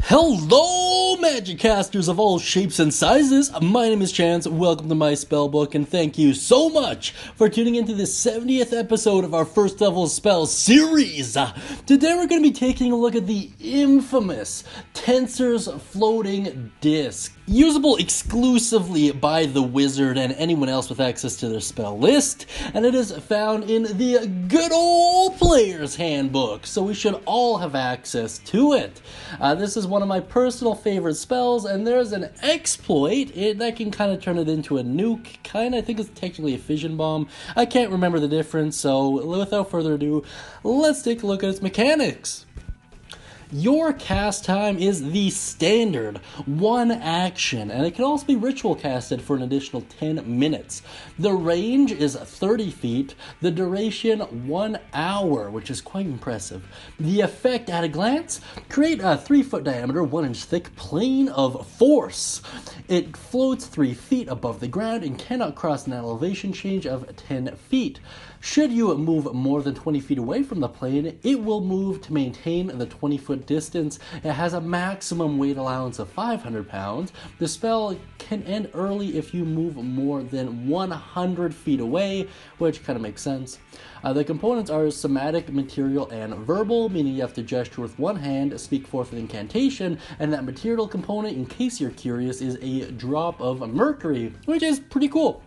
Hello, magic casters of all shapes and sizes. My name is Chance. Welcome to my Spellbook, and thank you so much for tuning into the 70th episode of our First Level Spell series. Today we're going to be taking a look at the infamous Tensor's Floating Disc, usable exclusively by the wizard and anyone else with access to their spell list, and it is found in the good old player's handbook, so we should all have access to it. This is one of my personal favorite spells, and there's an exploit that can kind of turn it into a nuke. I think it's technically a fission bomb. I can't remember the difference, so without further ado, let's take a look at its mechanics. Your cast time is the standard one action, and it can also be ritual casted for an additional 10 minutes. The range is 30 feet, the duration 1 hour, which is quite impressive. The effect at a glance: create a 3-foot diameter, 1-inch thick plane of force. It floats 3 feet above the ground and cannot cross an elevation change of 10 feet. Should you move more than 20 feet away from the plane, it will move to maintain the 20-foot distance. It has a maximum weight allowance of 500 pounds. The spell can end early if you move more than 100 feet away, which kind of makes sense. The components are somatic, material, and verbal, meaning you have to gesture with one hand, speak forth an incantation, and that material component, in case you're curious, is a drop of mercury, which is pretty cool.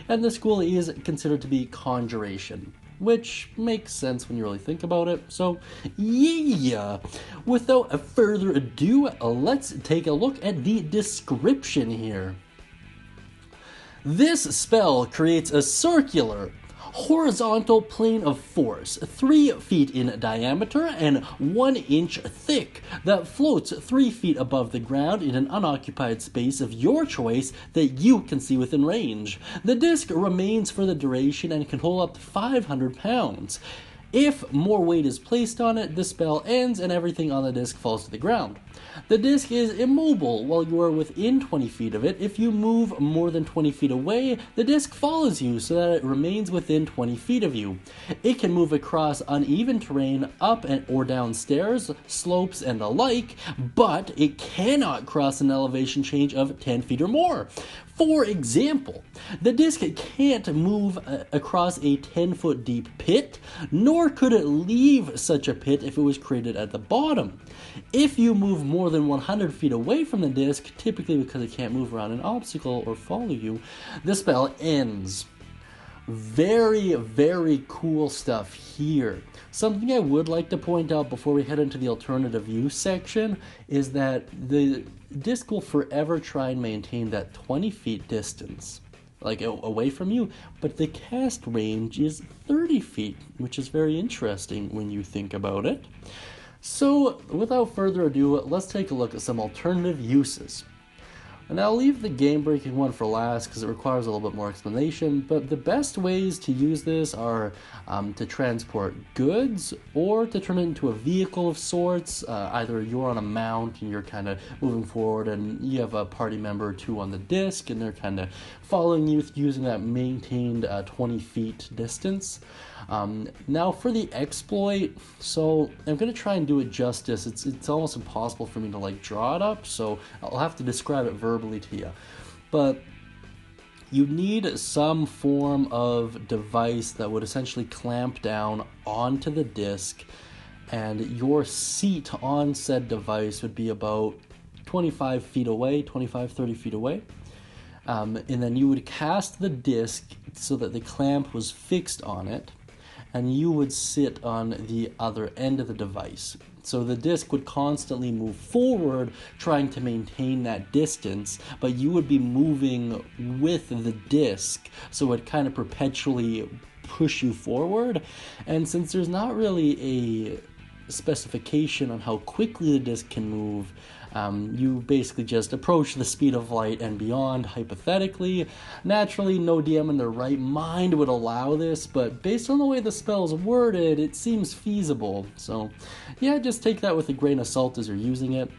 And the school is considered to be Conjuration, which makes sense when you really think about it. So, yeah. Without further ado, let's take a look at the description here. This spell creates a circular, horizontal plane of force, 3 feet in diameter and 1 inch thick, that floats 3 feet above the ground in an unoccupied space of your choice that you can see within range. The disc remains for the duration and can hold up to 500 pounds. If more weight is placed on it, the spell ends and everything on the disc falls to the ground. The disc is immobile while you are within 20 feet of it. If you move more than 20 feet away, the disc follows you so that it remains within 20 feet of you. It can move across uneven terrain, up or down stairs, slopes, and the like, but it cannot cross an elevation change of 10 feet or more. For example, the disc can't move across a 10-foot deep pit, nor could it leave such a pit if it was created at the bottom. If you move more than 100 feet away from the disc, typically because it can't move around an obstacle or follow you, the spell ends. Very, very cool stuff here. Something I would like to point out before we head into the alternative use section is that the disc will forever try and maintain that 20 feet distance, like away from you, but the cast range is 30 feet, which is very interesting when you think about it. So, without further ado, let's take a look at some alternative uses. And I'll leave the game-breaking one for last because it requires a little bit more explanation, but the best ways to use this are to transport goods or to turn it into a vehicle of sorts. Either you're on a mount and you're kind of moving forward and you have a party member or two on the disc and they're kind of following you using that maintained 20 feet distance. Now for the exploit, so I'm going to try and do it justice. It's almost impossible for me to draw it up, so I'll have to describe it verbally to you. But you need some form of device that would essentially clamp down onto the disc, and your seat on said device would be about 25 feet away, 30 feet away. And then you would cast the disc so that the clamp was fixed on it, and you would sit on the other end of the device. So the disc would constantly move forward, trying to maintain that distance, but you would be moving with the disc, so it kind of perpetually push you forward. And since there's not really a specification on how quickly the disc can move, you basically just approach the speed of light and beyond, hypothetically. Naturally, no DM in their right mind would allow this, but based on the way the spell's worded, it seems feasible. So, yeah, just take that with a grain of salt as you're using it.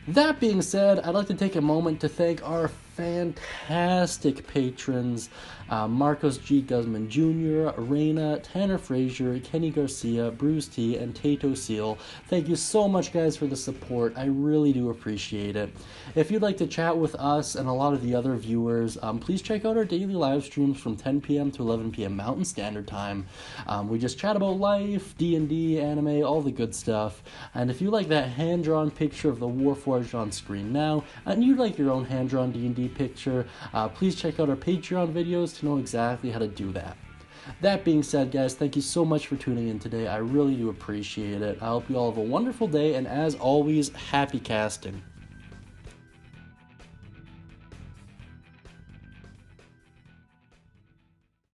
That being said, I'd like to take a moment to thank our fantastic patrons. Marcos G. Guzman Jr., Reina, Tanner Frazier, Kenny Garcia, Bruce T, and Tato Seal. Thank you so much, guys, for the support. I really do appreciate it. If you'd like to chat with us and a lot of the other viewers, please check out our daily live streams from 10 p.m. to 11 p.m. Mountain Standard Time. We just chat about life, D&D, anime, all the good stuff. And if you like that hand-drawn picture of the Warforged on screen now, and you'd like your own hand-drawn D&D picture, please check out our Patreon videos to know exactly how to do that. That being said, guys, thank you so much for tuning in today. I really do appreciate it. I hope you all have a wonderful day, and as always, happy casting.